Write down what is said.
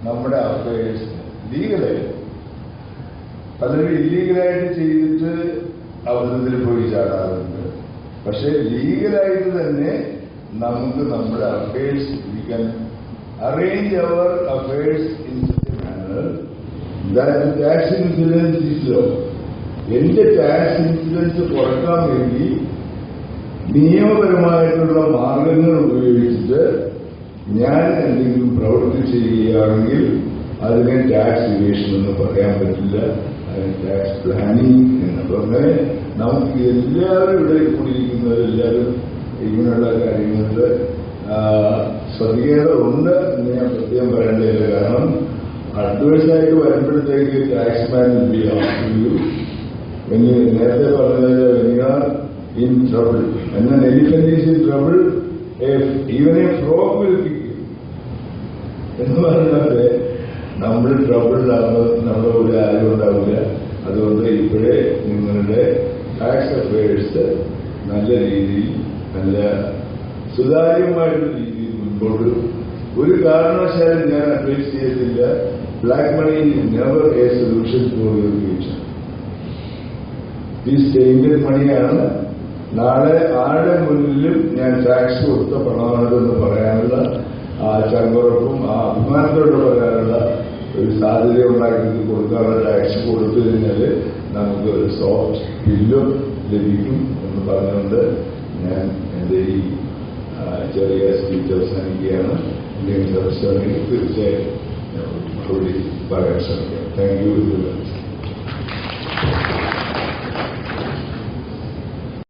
നമ്മുടെ അഫയേഴ്സ് ലീഗലായിട്ട്. പലരും ഇല്ലീഗലായിട്ട് ചെയ്തിട്ട് അവസരത്തിൽ പോയി ചാടാറുണ്ട്. പക്ഷെ ലീഗലായിട്ട് തന്നെ നമുക്ക് നമ്മുടെ affairs we can arrange our affairs in such a manner that tax insurance is low. എന്റെ ടാക്സ് ഇൻഷുറൻസ് കുറക്കാൻ വേണ്ടി നിയമപരമായിട്ടുള്ള മാർഗങ്ങൾ ഉപയോഗിച്ചിട്ട് ഞാൻ എന്തെങ്കിലും പ്രവൃത്തി ചെയ്യുകയാണെങ്കിൽ അതിനെ ടാക്സ് ഇവേഷൻ എന്ന് പറയാൻ പറ്റില്ല. അതിന് ടാക്സ് പ്ലാനിങ് എന്ന് പറഞ്ഞാൽ നമുക്ക് എല്ലാവരും ഇവിടെ കൂടിയിരിക്കുന്നവരെല്ലാവരും ഇങ്ങനെയുള്ള കാര്യങ്ങളിൽ ശ്രദ്ധിക്കേണ്ടതുണ്ട് എന്ന് ഞാൻ പ്രത്യേകം പറയേണ്ടതില്ല. കാരണം അഡ്വൈസായിട്ട് വരുമ്പോഴത്തേക്ക് tax man will be asking you നേരത്തെ പറഞ്ഞത് when you are in trouble, when an elephant is in trouble, even a frog will kick you. എന്ന് പറഞ്ഞാൽ നമ്മൾ ട്രബിളിലാകുമ്പോൾ നമ്മുടെ കൂടെ ആരും ഉണ്ടാവില്ല. അതുകൊണ്ട് ഇപ്പോഴേ നിങ്ങളുടെ ടാക്സ് അഫയേഴ്സ് നല്ല രീതിയിൽ നല്ല സുതാര്യമായിട്ടുള്ള രീതിയിൽ മുൻപോട്ട് ഒരു കാരണവശാലും ഞാൻ അഡ്വൈസ് ചെയ്തില്ല. Black money is never a solution for your future. ഈ സ്റ്റേറ്റഡ് മണിയാണ്. നാളെ ആരുടെ മുന്നിലും ഞാൻ ടാക്സ് കൊടുത്ത പണമാണെന്ന് പറയാനുള്ള ആ ചങ്കുറപ്പും ആ അഭിമാനത്തോടെ പറയാനുള്ള ഒരു സാധ്യത ഉണ്ടാക്കി കൊടുക്കാനുള്ള ടാക്സ് കൊടുത്തു കഴിഞ്ഞാൽ നമുക്ക് ഒരു സോഫ്റ്റ് ബില്ലും ലഭിക്കും എന്ന് പറഞ്ഞുകൊണ്ട് ഞാൻ എൻ്റെ ഈ ചെറിയ സ്പീച്ച് അവസാനിക്കുകയാണ്. എന്തെങ്കിലും സംശയമെങ്കിൽ തീർച്ചയായും മറുപടി പറയാൻ ശ്രമിക്കാം. Thank you very much.